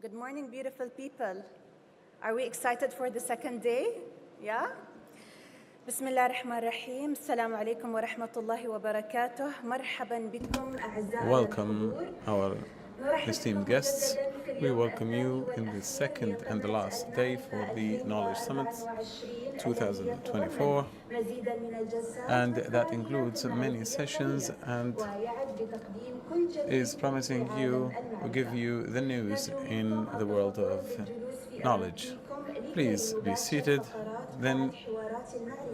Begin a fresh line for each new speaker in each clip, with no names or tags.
Good morning, beautiful people. Are we excited for the second day? Yeah? Bismillah ar-Rahman ar-Rahim. Assalamu alaikum wa rahmatullahi wa barakatuh. Marhaban bikum a'za'ana
Welcome our esteemed guests. We welcome you in the second and the last day for the Knowledge Summit 2024, and that includes many sessions and is promising you to give you the news in the world of knowledge. Please be seated, then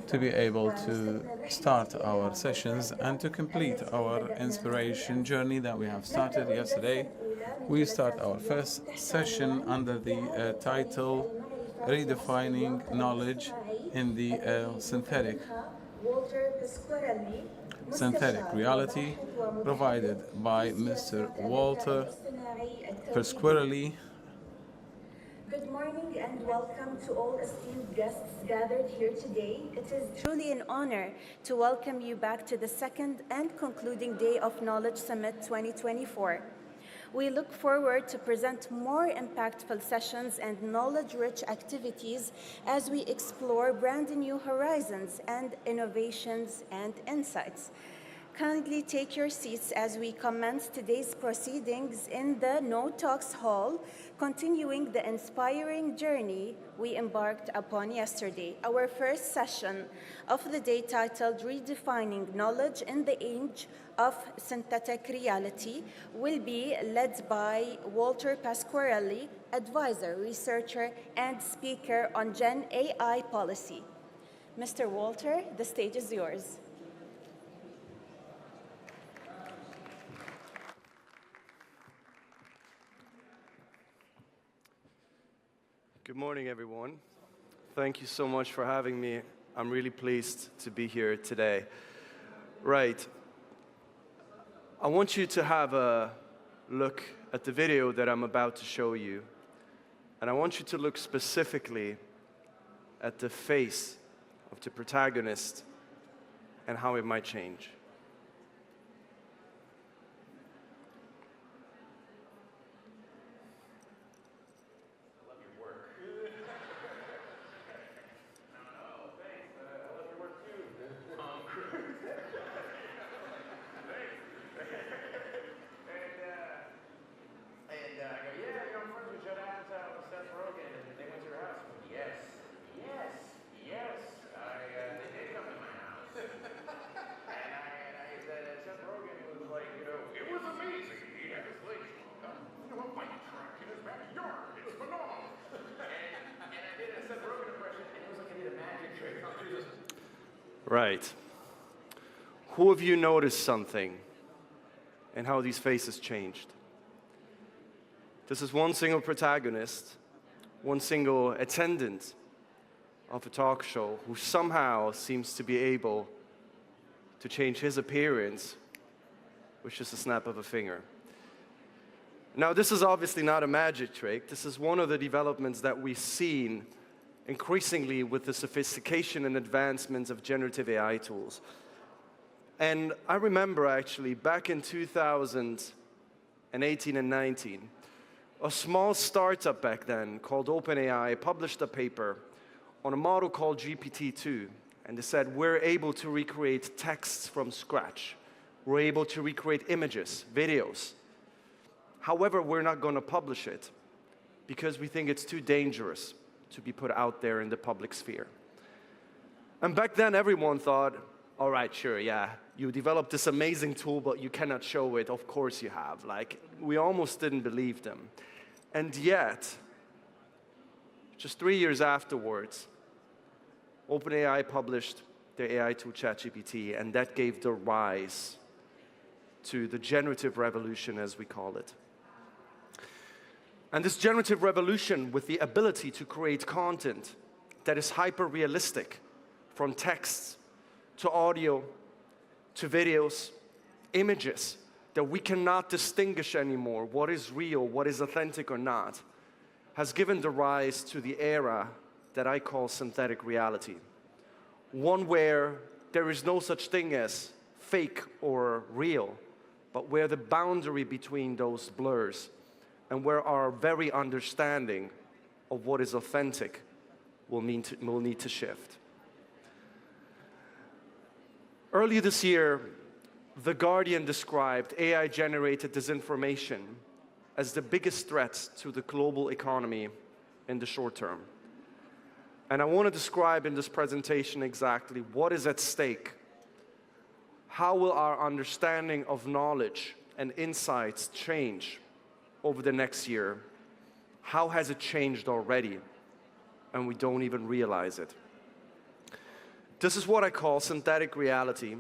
to be able to start our sessions and to complete our inspiration journey that we have started yesterday. We start our first session under the title Redefining Knowledge in the Synthetic Reality, provided by Mr. Walter Pasquarelli.
Good morning and welcome to all esteemed guests gathered here today. It is truly an honor to welcome you back to the second and concluding day of Knowledge Summit 2024. We look forward to present more impactful sessions and knowledge-rich activities as we explore brand new horizons and innovations and insights. Kindly take your seats as we commence today's proceedings in the No Talks Hall, continuing the inspiring journey we embarked upon yesterday. Our first session of the day, titled Redefining Knowledge in the Age of Synthetic Reality, will be led by Walter Pasquarelli, advisor, researcher, and speaker on Gen AI policy. Mr. Walter, the stage is yours.
Good morning, everyone. Thank you so much for having me. I'm really pleased to be here today. Right. I want you to have a look at the video that I'm about to show you. And I want you to look specifically at the face of the protagonist and how it might change. Right. Who of you noticed something and how these faces changed? This is one single protagonist, one single attendant of a talk show who somehow seems to be able to change his appearance with just a snap of a finger. Now, this is obviously not a magic trick. This is one of the developments that we've seen increasingly with the sophistication and advancements of generative AI tools. And I remember actually back in 2018 and 19, a small startup back then called OpenAI published a paper on a model called GPT-2. And they said, we're able to recreate texts from scratch. We're able to recreate images, videos. However, we're not going to publish it because we think it's too dangerous to be put out there in the public sphere. And back then, everyone thought, all right, sure, yeah, you developed this amazing tool, but you cannot show it. Of course you have. Like, we almost didn't believe them. And yet, just 3 years afterwards, OpenAI published their AI tool ChatGPT, and that gave the rise to the generative revolution, as we call it. And this generative revolution with the ability to create content that is hyper-realistic, from texts to audio to videos, images, that we cannot distinguish anymore what is real, what is authentic or not, has given the rise to the era that I call synthetic reality. One where there is no such thing as fake or real, but where the boundary between those blurs, and where our very understanding of what is authentic will need to shift. Earlier this year, The Guardian described AI-generated disinformation as the biggest threat to the global economy in the short term. And I want to describe in this presentation exactly what is at stake. How will our understanding of knowledge and insights change over the next year? How has it changed already? And we don't even realize it. This is what I call synthetic reality.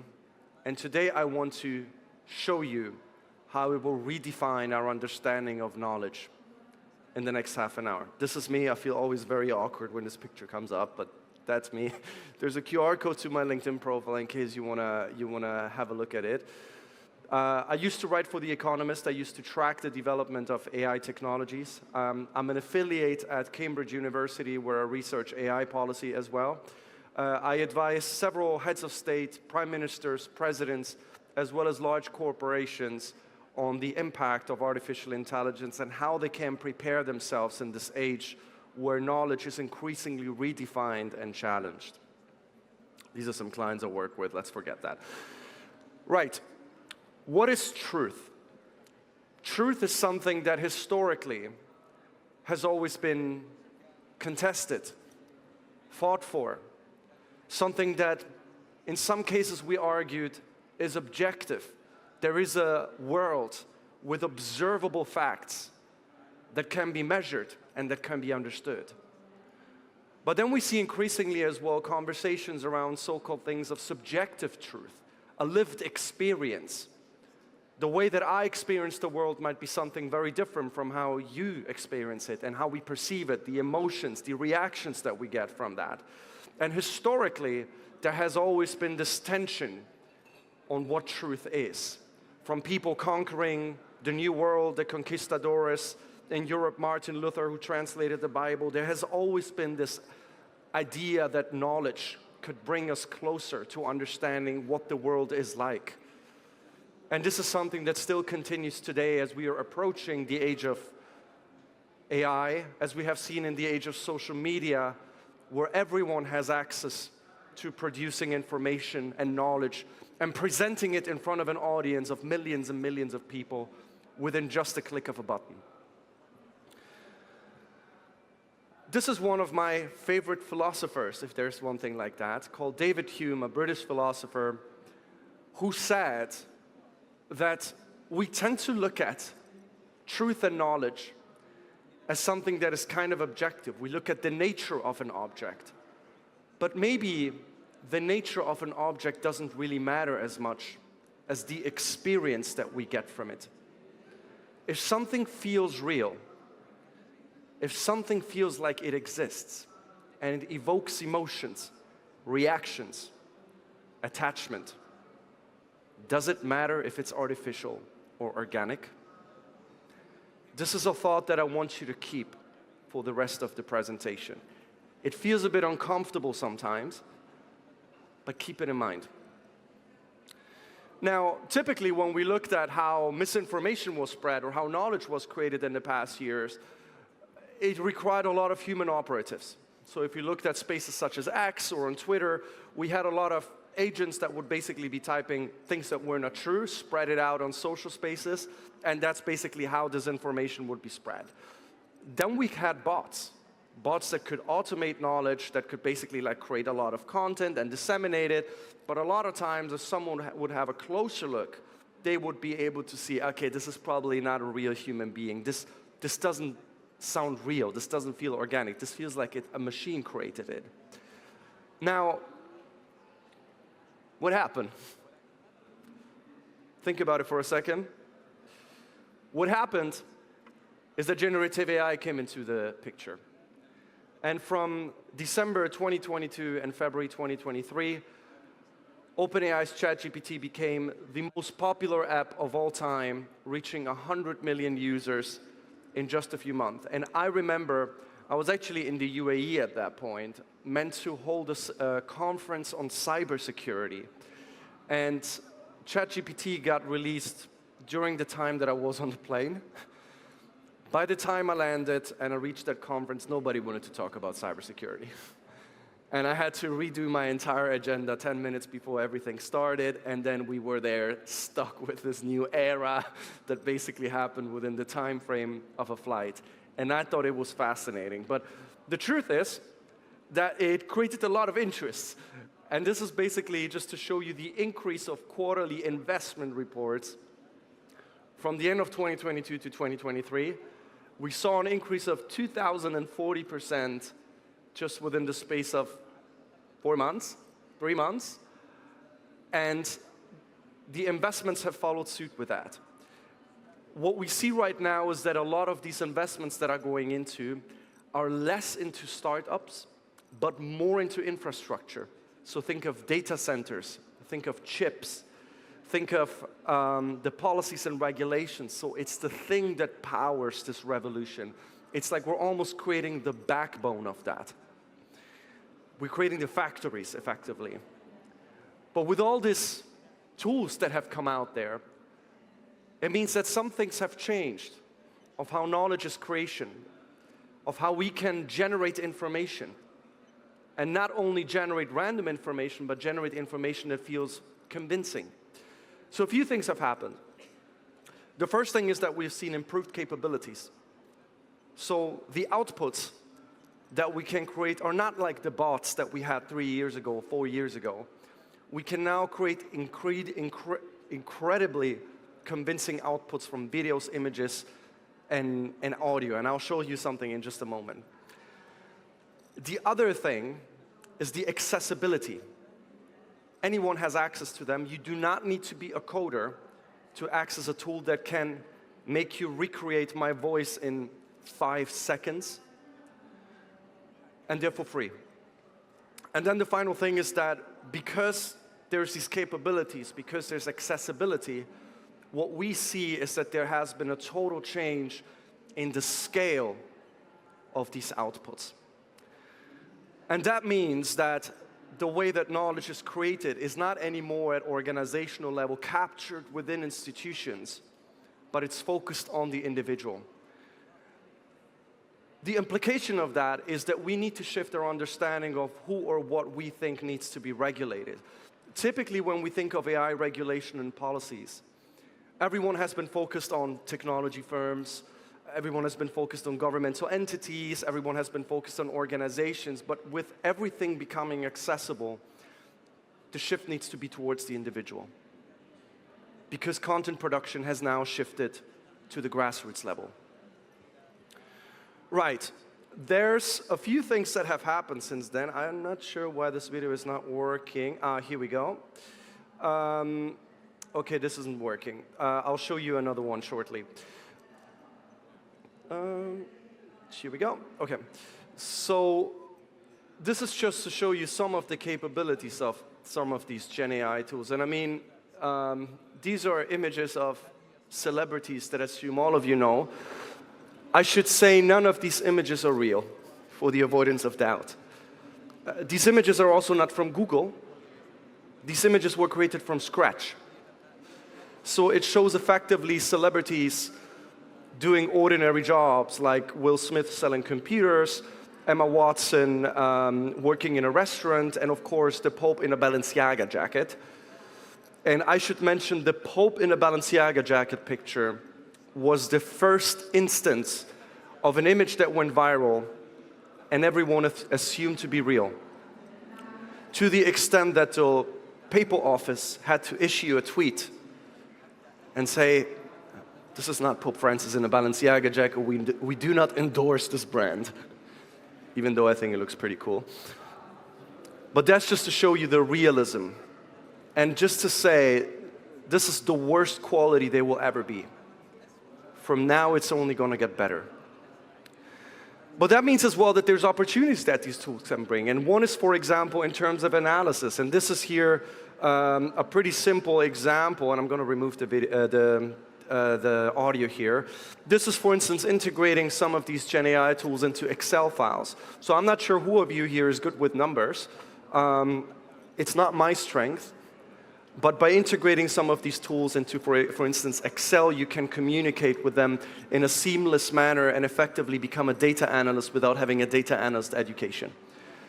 And today I want to show you how it will redefine our understanding of knowledge in the next half an hour. This is me. I feel always very awkward when this picture comes up, but that's me. There's a QR code to my LinkedIn profile in case you wanna have a look at it. I used to write for The Economist. I used to track the development of AI technologies. I'm an affiliate at Cambridge University where I research AI policy as well. I advise several heads of state, prime ministers, presidents, as well as large corporations on the impact of artificial intelligence and how they can prepare themselves in this age where knowledge is increasingly redefined and challenged. These are some clients I work with, let's forget that. Right, what is truth? Truth is something that historically has always been contested, fought for, something that in some cases we argued is objective. There is a world with observable facts that can be measured and that can be understood. But then we see increasingly as well conversations around so-called things of subjective truth, a lived experience. The way that I experience the world might be something very different from how you experience it and how we perceive it, the emotions, the reactions that we get from that. And historically, there has always been this tension on what truth is. From people conquering the New World, the conquistadores, in Europe, Martin Luther, who translated the Bible, there has always been this idea that knowledge could bring us closer to understanding what the world is like. And this is something that still continues today as we are approaching the age of AI, as we have seen in the age of social media, where everyone has access to producing information and knowledge and presenting it in front of an audience of millions and millions of people within just a click of a button. This is one of my favorite philosophers, if there's one thing like that, called David Hume, a British philosopher, who said that we tend to look at truth and knowledge as something that is kind of objective. We look at the nature of an object. But maybe the nature of an object doesn't really matter as much as the experience that we get from it. If something feels real, if something feels like it exists, and it evokes emotions, reactions, attachment, does it matter if it's artificial or organic? This is a thought that I want you to keep for the rest of the presentation. It feels a bit uncomfortable sometimes, but keep it in mind. Now, typically when we looked at how misinformation was spread or how knowledge was created in the past years, it required a lot of human operatives. So if you looked at spaces such as X or on Twitter, we had a lot of agents that would basically be typing things that were not true, spread it out on social spaces, and that's basically how disinformation would be spread. Then we had bots that could automate knowledge, that could basically like create a lot of content and disseminate it, but a lot of times if someone would have a closer look, they would be able to see, okay, this is probably not a real human being. This doesn't sound real, this doesn't feel organic, this feels like a machine created it. Now, what happened? Think about it for a second. What happened is that generative AI came into the picture. And from December 2022 and February 2023, OpenAI's ChatGPT became the most popular app of all time, reaching 100 million users in just a few months. And I remember, I was actually in the UAE at that point, meant to hold a conference on cybersecurity. And ChatGPT got released during the time that I was on the plane. By the time I landed and I reached that conference, nobody wanted to talk about cybersecurity. And I had to redo my entire agenda 10 minutes before everything started, and then we were there stuck with this new era that basically happened within the time frame of a flight. And I thought it was fascinating. But the truth is that it created a lot of interest. And this is basically just to show you the increase of quarterly investment reports from the end of 2022 to 2023. We saw an increase of 2,040% just within the space of 4 months, 3 months. And the investments have followed suit with that. What we see right now is that a lot of these investments that are going into are less into startups, but more into infrastructure. So think of data centers, think of chips, think of the policies and regulations. So it's the thing that powers this revolution. It's like we're almost creating the backbone of that. We're creating the factories, effectively. But with all these tools that have come out there, it means that some things have changed of how knowledge is creation, of how we can generate information. And not only generate random information, but generate information that feels convincing. So a few things have happened. The first thing is that we've seen improved capabilities. So the outputs that we can create are not like the bots that we had 3 years ago, 4 years ago. We can now create incredibly convincing outputs from videos, images, and audio. And I'll show you something in just a moment. The other thing is the accessibility. Anyone has access to them. You do not need to be a coder to access a tool that can make you recreate my voice in 5 seconds. And they're for free. And then the final thing is that because there's these capabilities, because there's accessibility, what we see is that there has been a total change in the scale of these outputs. And that means that the way that knowledge is created is not anymore at organizational level, captured within institutions, but it's focused on the individual. The implication of that is that we need to shift our understanding of who or what we think needs to be regulated. Typically, when we think of AI regulation and policies, everyone has been focused on technology firms, everyone has been focused on governmental entities, everyone has been focused on organizations, but with everything becoming accessible, the shift needs to be towards the individual. Because content production has now shifted to the grassroots level. Right, there's a few things that have happened since then. I'm not sure why this video is not working. Here we go. Okay, this isn't working. I'll show you another one shortly. Here we go. Okay, so this is just to show you some of the capabilities of some of these Gen AI tools. And I mean, these are images of celebrities that I assume all of you know. I should say none of these images are real, for the avoidance of doubt. These images are also not from Google. These images were created from scratch. So it shows effectively celebrities doing ordinary jobs, like Will Smith selling computers, Emma Watson working in a restaurant, and of course the Pope in a Balenciaga jacket. And I should mention the Pope in a Balenciaga jacket picture was the first instance of an image that went viral and everyone assumed to be real. To the extent that the papal office had to issue a tweet and say, this is not Pope Francis in a Balenciaga jacket, we do not endorse this brand, even though I think it looks pretty cool. But that's just to show you the realism. And just to say, this is the worst quality they will ever be. From now, it's only going to get better. But that means as well that there's opportunities that these tools can bring. And one is, for example, in terms of analysis. And this is here a pretty simple example. And I'm going to remove the audio here. This is, for instance, integrating some of these Gen AI tools into Excel files. So I'm not sure who of you here is good with numbers. It's not my strength. But by integrating some of these tools into, for instance, Excel, you can communicate with them in a seamless manner and effectively become a data analyst without having a data analyst education.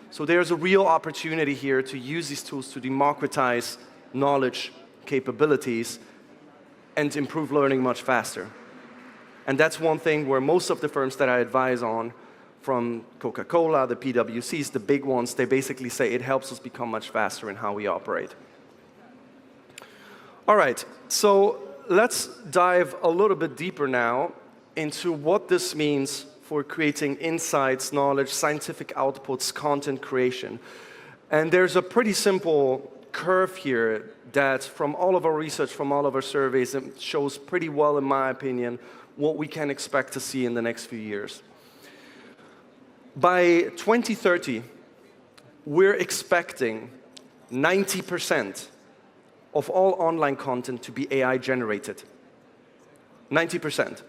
So there's a real opportunity here to use these tools to democratize knowledge capabilities and improve learning much faster. And that's one thing where most of the firms that I advise on, from Coca-Cola, the PwCs, the big ones, they basically say it helps us become much faster in how we operate. All right, so let's dive a little bit deeper now into what this means for creating insights, knowledge, scientific outputs, content creation. And there's a pretty simple curve here that from all of our research, from all of our surveys, it shows pretty well, in my opinion, what we can expect to see in the next few years. By 2030, we're expecting 90% of all online content to be AI generated. 90%.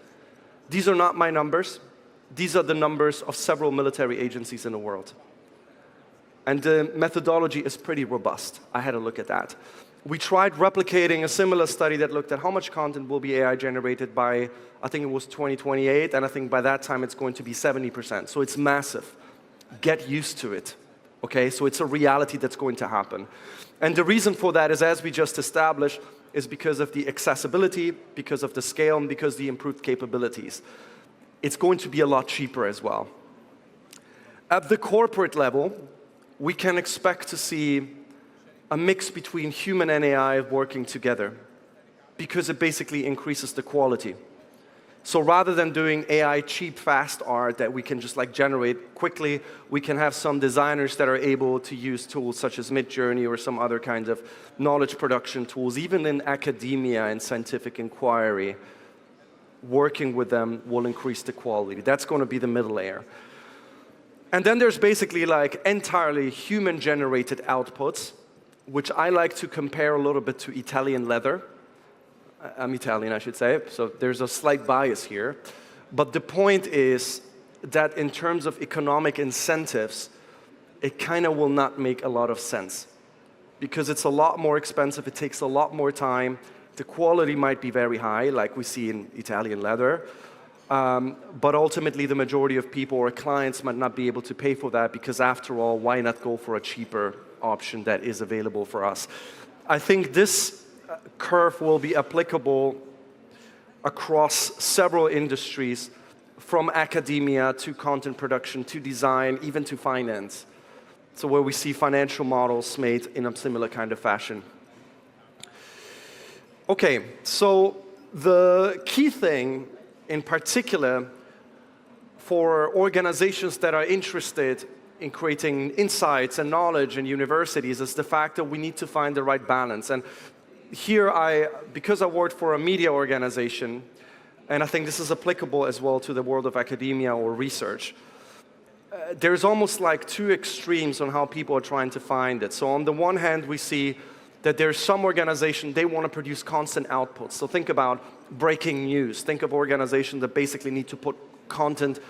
These are not my numbers. These are the numbers of several military agencies in the world. And the methodology is pretty robust. I had a look at that. We tried replicating a similar study that looked at how much content will be AI generated by, I think it was 2028, and I think by that time it's going to be 70%. So it's massive. Get used to it. Okay, so it's a reality that's going to happen. And the reason for that is, as we just established, is because of the accessibility, because of the scale, and because of the improved capabilities. It's going to be a lot cheaper as well. At the corporate level, we can expect to see a mix between human and AI working together, because it basically increases the quality. So rather than doing AI cheap, fast art that we can just like generate quickly, we can have some designers that are able to use tools such as Midjourney or some other kind of knowledge production tools. Even in academia and scientific inquiry, working with them will increase the quality. That's going to be the middle layer. And then there's basically like entirely human-generated outputs, which I like to compare a little bit to Italian leather. I'm Italian, I should say, so there's a slight bias here. But the point is that in terms of economic incentives, it kind of will not make a lot of sense, because it's a lot more expensive, it takes a lot more time, the quality might be very high, like we see in Italian leather, but ultimately the majority of people or clients might not be able to pay for that, because after all, why not go for a cheaper option that is available for us? I think this curve will be applicable across several industries, from academia to content production to design, even to finance. So where we see financial models made in a similar kind of fashion. Okay, so the key thing in particular for organizations that are interested in creating insights and knowledge in universities is the fact that we need to find the right balance. And here because I work for a media organization, and I think this is applicable as well to the world of academia or research, there's almost like two extremes on how people are trying to find it. So on the one hand, we see that there's some organization, they want to produce constant outputs. So think about breaking news. Think of organizations that basically need to put content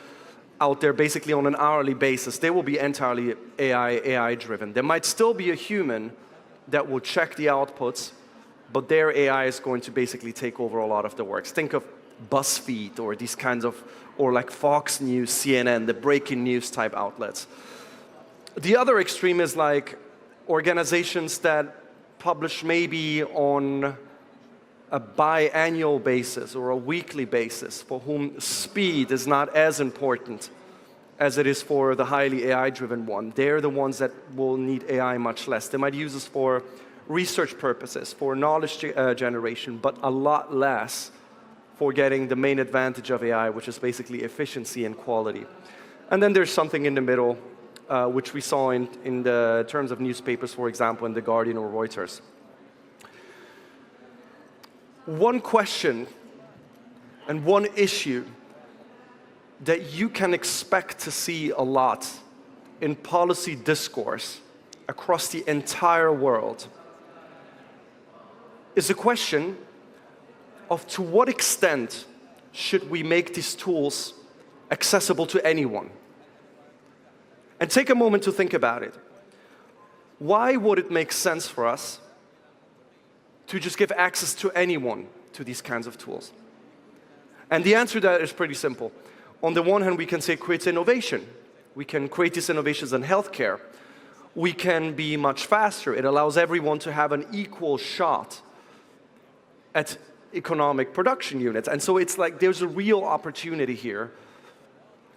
out there basically on an hourly basis. They will be entirely AI-driven. There might still be a human that will check the outputs, but their AI is going to basically take over a lot of the works. Think of BuzzFeed or these kinds of, or like Fox News, CNN, the breaking news type outlets. The other extreme is like organizations that publish maybe on a biannual basis or a weekly basis, for whom speed is not as important as it is for the highly AI-driven one. They're the ones that will need AI much less. They might use this for research purposes, for knowledge generation, but a lot less for getting the main advantage of AI, which is basically efficiency and quality. And then there's something in the middle, which we saw in the terms of newspapers, for example, in The Guardian or Reuters. One question and one issue that you can expect to see a lot in policy discourse across the entire world is a question of to what extent should we make these tools accessible to anyone? And take a moment to think about it. Why would it make sense for us to just give access to anyone to these kinds of tools? And the answer to that is pretty simple. On the one hand, we can say it creates innovation. We can create these innovations in healthcare. We can be much faster. It allows everyone to have an equal shot at economic production units. And so it's like there's a real opportunity here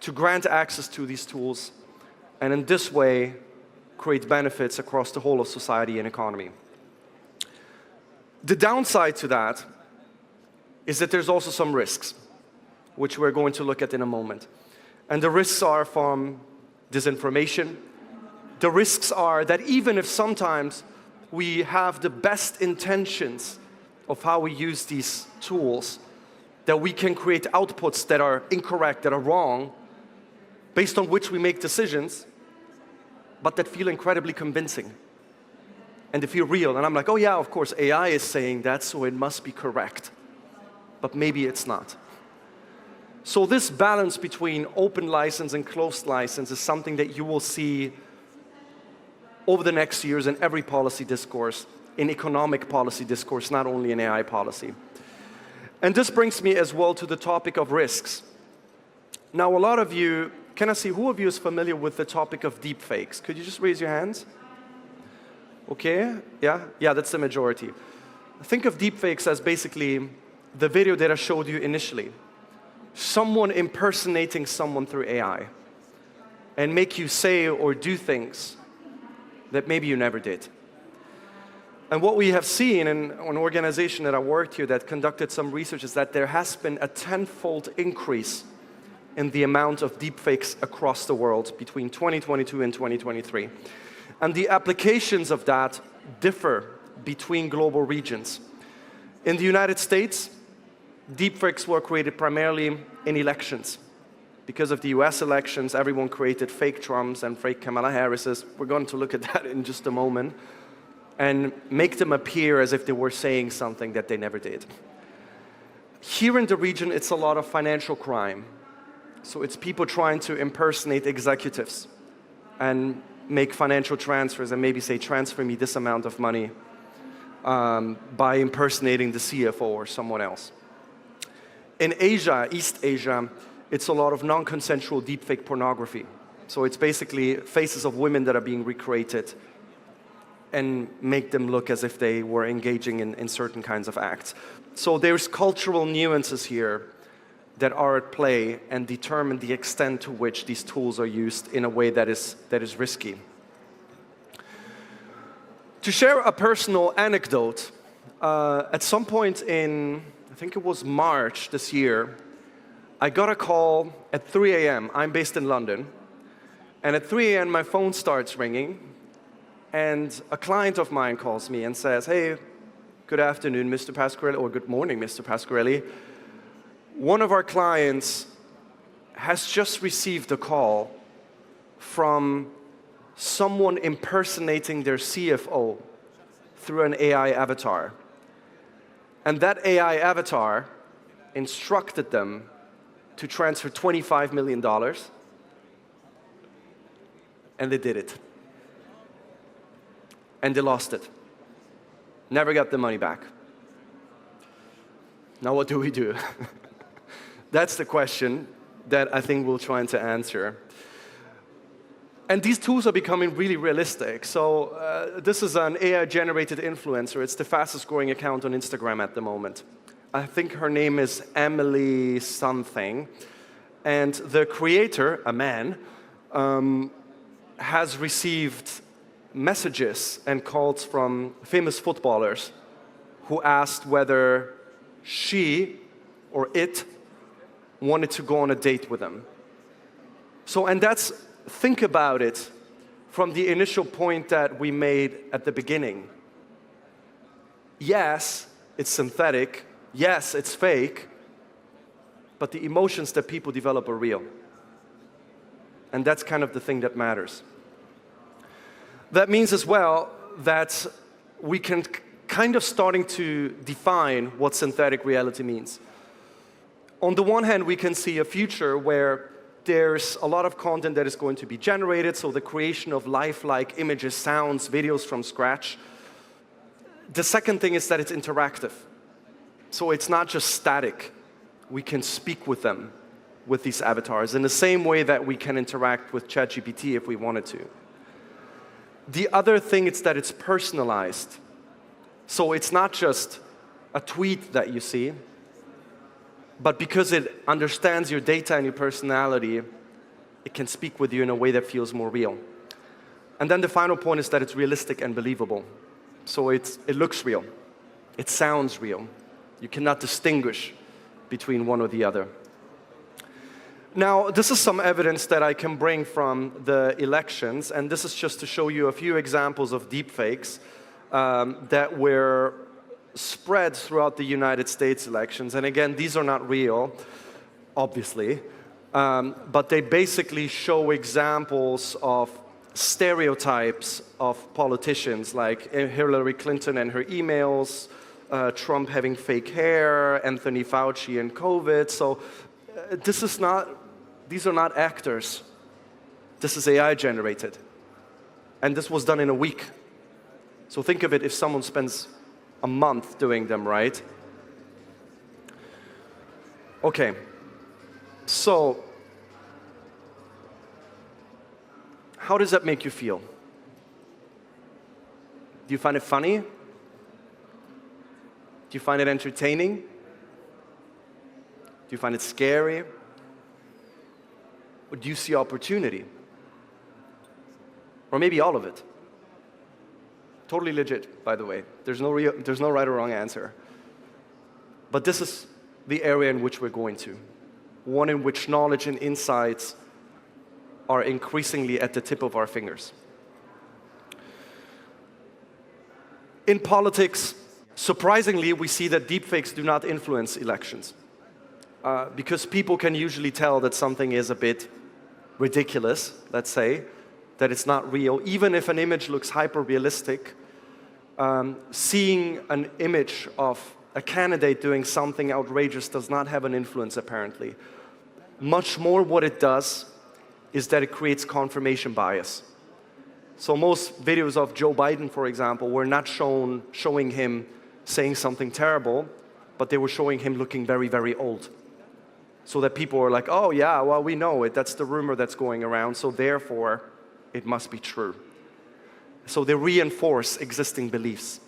to grant access to these tools and in this way create benefits across the whole of society and economy. The downside to that is that there's also some risks, which we're going to look at in a moment. And the risks are from disinformation. The risks are that even if sometimes we have the best intentions of how we use these tools, that we can create outputs that are incorrect, that are wrong, based on which we make decisions, but that feel incredibly convincing. And they feel real. And I'm like, oh yeah, of course, AI is saying that, so it must be correct. But maybe it's not. So this balance between open license and closed license is something that you will see over the next years in every policy discourse, in economic policy discourse, not only in AI policy. And this brings me as well to the topic of risks. Now, a lot of you, can I see who of you is familiar with the topic of deepfakes? Could you just raise your hands? Okay, yeah, that's the majority. Think of deepfakes as basically the video that I showed you initially. Someone impersonating someone through AI and make you say or do things that maybe you never did. And what we have seen in an organization that I worked here that conducted some research is that there has been a 10-fold increase in the amount of deepfakes across the world between 2022 and 2023. And the applications of that differ between global regions. In the United States, deepfakes were created primarily in elections. Because of the US elections, everyone created fake Trumps and fake Kamala Harrises. We're going to look at that in just a moment. And make them appear as if they were saying something that they never did. Here in the region, it's a lot of financial crime. So it's people trying to impersonate executives and make financial transfers and maybe say, transfer me this amount of money by impersonating the CFO or someone else. In Asia, East Asia, it's a lot of non-consensual deepfake pornography. So it's basically faces of women that are being recreated and make them look as if they were engaging in certain kinds of acts. So there's cultural nuances here that are at play and determine the extent to which these tools are used in a way that is risky. To share a personal anecdote, at some point in, I think it was March this year, I got a call at 3 a.m. I'm based in London. And at 3 a.m. my phone starts ringing. And a client of mine calls me and says, hey, good afternoon, Mr. Pasquarelli, or good morning, Mr. Pasquarelli. One of our clients has just received a call from someone impersonating their CFO through an AI avatar. And that AI avatar instructed them to transfer $25 million, and they did it. And they lost it. Never got the money back. Now what do we do? That's the question that I think we're trying to answer. And these tools are becoming really realistic. So this is an AI-generated influencer. It's the fastest growing account on Instagram at the moment. I think her name is Emily something. And the creator, a man, has received messages and calls from famous footballers who asked whether she or it wanted to go on a date with them. So, and that's, think about it from the initial point that we made at the beginning. Yes, it's synthetic. Yes, it's fake. But the emotions that people develop are real. And that's kind of the thing that matters. That means as well that we can kind of starting to define what synthetic reality means. On the one hand, we can see a future where there's a lot of content that is going to be generated, so the creation of lifelike images, sounds, videos from scratch. The second thing is that it's interactive. So it's not just static. We can speak with them, with these avatars, in the same way that we can interact with ChatGPT if we wanted to. The other thing is that it's personalized. So it's not just a tweet that you see, but because it understands your data and your personality, it can speak with you in a way that feels more real. And then the final point is that it's realistic and believable. So it looks real. It sounds real. You cannot distinguish between one or the other. Now, this is some evidence that I can bring from the elections, and this is just to show you a few examples of deepfakes that were spread throughout the United States elections. And again, these are not real, obviously, but they basically show examples of stereotypes of politicians, like Hillary Clinton and her emails, Trump having fake hair, Anthony Fauci and COVID. So these are not actors. This is AI generated. And this was done in a week. So think of it if someone spends a month doing them, right? Okay, so how does that make you feel? Do you find it funny? Do you find it entertaining? Do you find it scary? Or do you see opportunity? Or maybe all of it? Totally legit, by the way. There's no right or wrong answer. But this is the area in which we're going to. One in which knowledge and insights are increasingly at the tip of our fingers. In politics, surprisingly, we see that deepfakes do not influence elections. Because people can usually tell that something is a bit ridiculous, let's say, that it's not real. Even if an image looks hyper-realistic, seeing an image of a candidate doing something outrageous does not have an influence, apparently. Much more what it does is that it creates confirmation bias. So most videos of Joe Biden, for example, were not showing him saying something terrible, but they were showing him looking very, very old. So that people were like, oh yeah, well, we know it. That's the rumor that's going around, so therefore, it must be true. So they reinforce existing beliefs.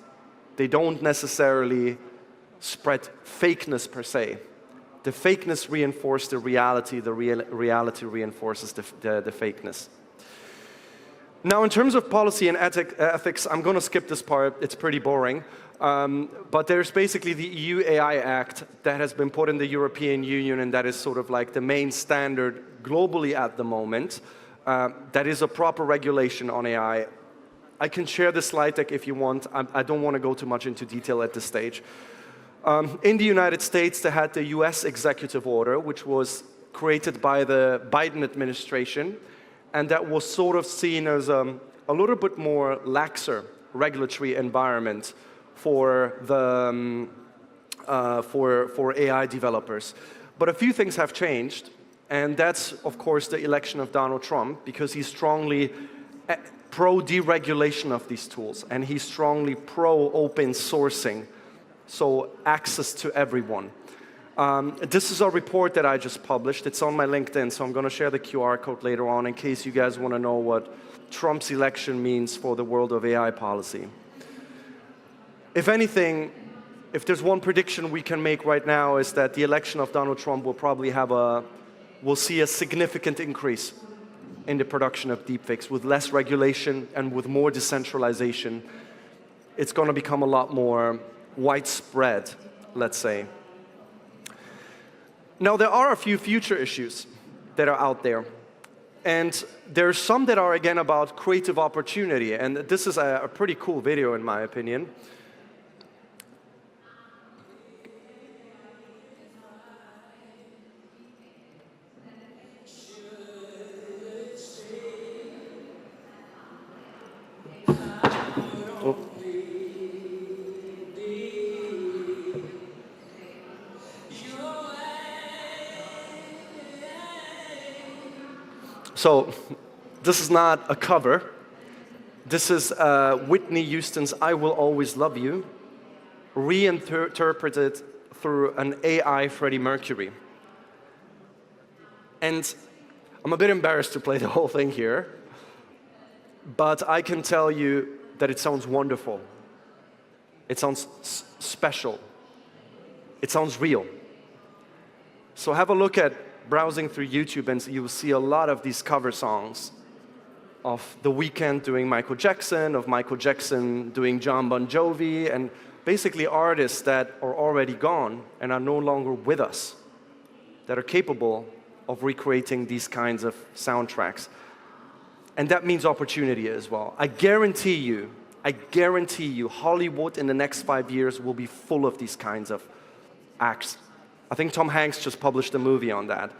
They don't necessarily spread fakeness per se. The fakeness reinforces the reality reality reinforces the fakeness. Now, in terms of policy and ethics, I'm going to skip this part. It's pretty boring. But there's basically the EU AI Act that has been put in the European Union, and that is sort of like the main standard globally at the moment. That is a proper regulation on AI. I can share the slide deck if you want. I don't want to go too much into detail at this stage. In the United States, they had the US executive order, which was created by the Biden administration, and that was sort of seen as a little bit more laxer regulatory environment for the for AI developers. But a few things have changed, and that's, of course, the election of Donald Trump, because he's strongly pro-deregulation of these tools, and he's strongly pro-open sourcing, so access to everyone. This is a report that I just published. It's on my LinkedIn, so I'm going to share the QR code later on in case you guys want to know what Trump's election means for the world of AI policy. If anything, if there's one prediction we can make right now, is that the election of Donald Trump will probably we'll see a significant increase in the production of deepfakes. With less regulation and with more decentralization, it's going to become a lot more widespread, let's say. Now, there are a few future issues that are out there. And there are some that are, again, about creative opportunity. And this is a pretty cool video, in my opinion. Oh. So, this is not a cover. This is Whitney Houston's I Will Always Love You, reinterpreted through an AI Freddie Mercury. And I'm a bit embarrassed to play the whole thing here, but I can tell you that it sounds wonderful. It sounds special. It sounds real. So have a look at browsing through YouTube and you will see a lot of these cover songs of The Weeknd doing Michael Jackson, of Michael Jackson doing John Bon Jovi, and basically artists that are already gone and are no longer with us, that are capable of recreating these kinds of soundtracks. And that means opportunity as well. I guarantee you, Hollywood in the next 5 years will be full of these kinds of acts. I think Tom Hanks just published a movie on that.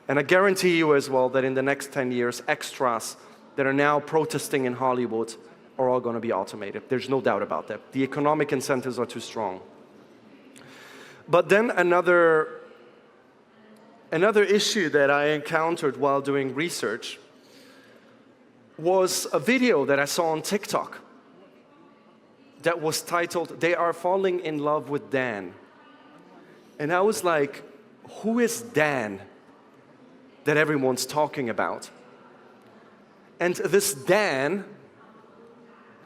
And I guarantee you as well that in the next 10 years, extras that are now protesting in Hollywood are all going to be automated. There's no doubt about that. The economic incentives are too strong. But then another issue that I encountered while doing research was a video that I saw on TikTok that was titled, "They Are Falling in Love with Dan." And I was like, who is Dan that everyone's talking about? And this Dan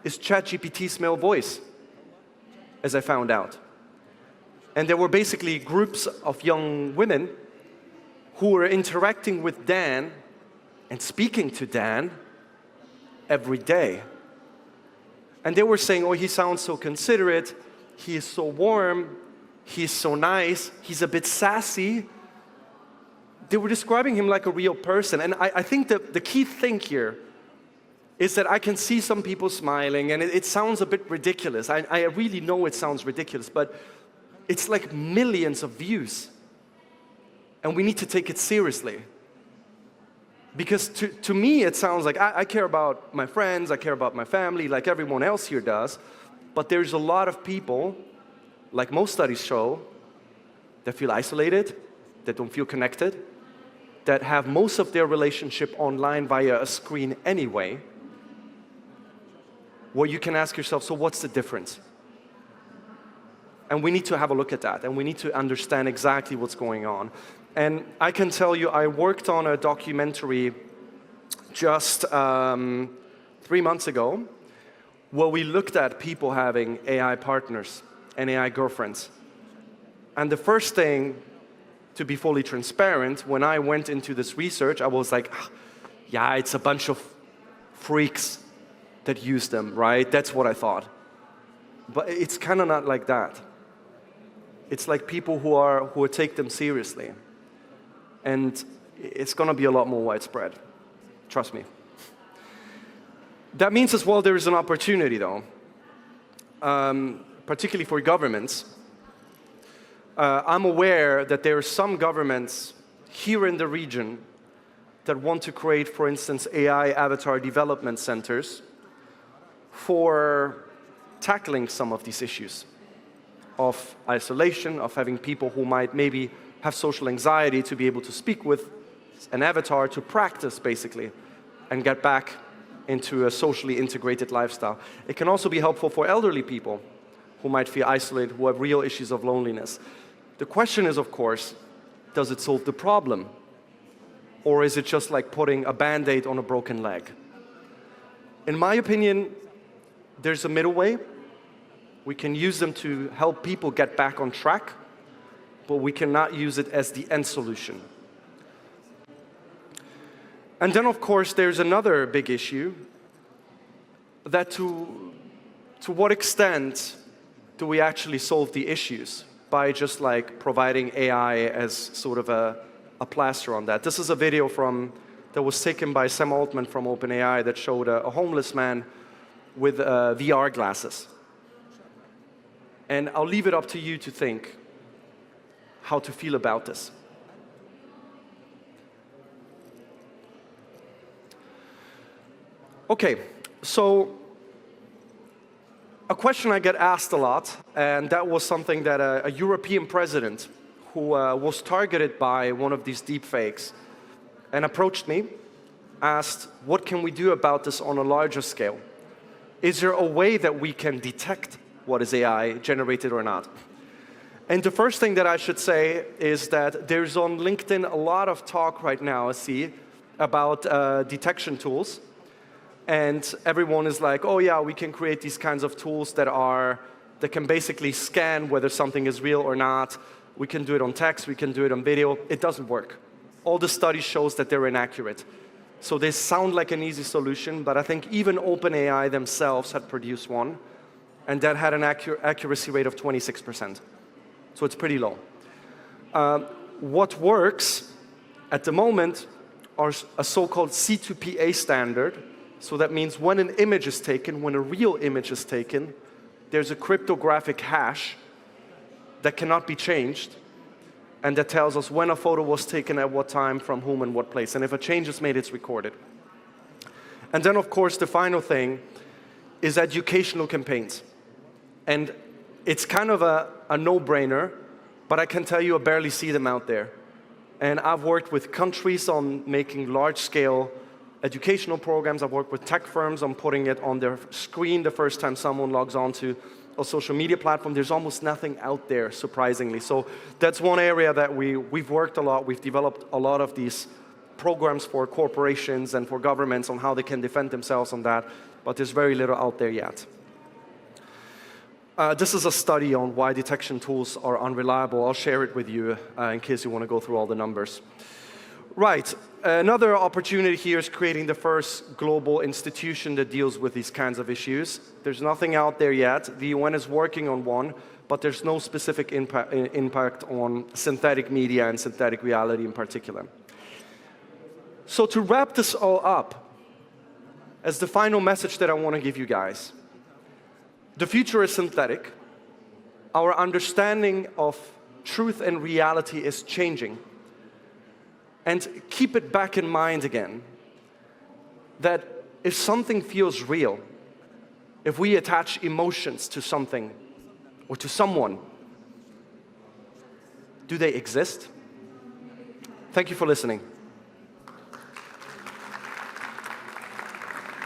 is ChatGPT's male voice, as I found out. And there were basically groups of young women who were interacting with Dan and speaking to Dan every day. And they were saying, oh, he sounds so considerate, he is so warm, he's so nice, he's a bit sassy. They were describing him like a real person. And I think that the key thing here is that I can see some people smiling, and it sounds a bit ridiculous. I really know it sounds ridiculous, but it's like millions of views. And we need to take it seriously. Because to me, it sounds like I care about my friends, I care about my family, like everyone else here does. But there's a lot of people, like most studies show, that feel isolated, that don't feel connected, that have most of their relationship online via a screen anyway. Well, you can ask yourself, so what's the difference? And we need to have a look at that, and we need to understand exactly what's going on. And I can tell you, I worked on a documentary just 3 months ago where we looked at people having AI partners and AI girlfriends. And the first thing, to be fully transparent, when I went into this research, I was like, yeah, it's a bunch of freaks that use them, right? That's what I thought. But it's kind of not like that. It's like people who take them seriously. And it's going to be a lot more widespread. Trust me. That means as well there is an opportunity, though, particularly for governments. I'm aware that there are some governments here in the region that want to create, for instance, AI avatar development centers for tackling some of these issues of isolation, of having people who might maybe have social anxiety to be able to speak with an avatar to practice, basically, and get back into a socially integrated lifestyle. It can also be helpful for elderly people who might feel isolated, who have real issues of loneliness. The question is, of course, does it solve the problem? Or is it just like putting a Band-Aid on a broken leg? In my opinion, there's a middle way. We can use them to help people get back on track, but we cannot use it as the end solution. And then, of course, there's another big issue, that to what extent do we actually solve the issues by just like providing AI as sort of a plaster on that? This is a video that was taken by Sam Altman from OpenAI that showed a homeless man with VR glasses. And I'll leave it up to you to think how to feel about this. Okay, so a question I get asked a lot, and that was something that a European president who was targeted by one of these deepfakes and approached me, asked, what can we do about this on a larger scale? Is there a way that we can detect what is AI generated or not? And the first thing that I should say is that there's on LinkedIn a lot of talk right now, I see, about detection tools. And everyone is like, oh yeah, we can create these kinds of tools that can basically scan whether something is real or not. We can do it on text, we can do it on video. It doesn't work. All the studies shows that they're inaccurate. So they sound like an easy solution, but I think even OpenAI themselves had produced one, and that had an accuracy rate of 26%. So it's pretty low. What works at the moment are a so-called C2PA standard. So that means when an image is taken, when a real image is taken, there's a cryptographic hash that cannot be changed, and that tells us when a photo was taken at what time, from whom, and what place. And if a change is made, it's recorded. And then, of course, the final thing is educational campaigns. And it's kind of a no-brainer, but I can tell you I barely see them out there. And I've worked with countries on making large-scale educational programs. I've worked with tech firms on putting it on their screen the first time someone logs on to a social media platform. There's almost nothing out there, surprisingly. So that's one area that we've worked a lot. We've developed a lot of these programs for corporations and for governments on how they can defend themselves on that, but there's very little out there yet. This is a study on why detection tools are unreliable. I'll share it with you in case you want to go through all the numbers. Right, another opportunity here is creating the first global institution that deals with these kinds of issues. There's nothing out there yet. The UN is working on one, but there's no specific impact on synthetic media and synthetic reality in particular. So to wrap this all up, as the final message that I want to give you guys, the future is synthetic. Our understanding of truth and reality is changing. And keep it back in mind again, that if something feels real, if we attach emotions to something or to someone, do they exist? Thank you for listening.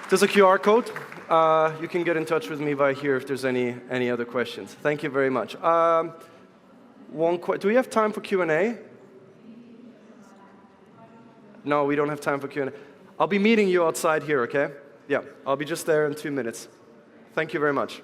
There's a QR code. You can get in touch with me via here if there's any other questions. Thank you very much. Do we have time for Q&A? No, we don't have time for Q&A. I'll be meeting you outside here, okay? Yeah, I'll be just there in 2 minutes. Thank you very much.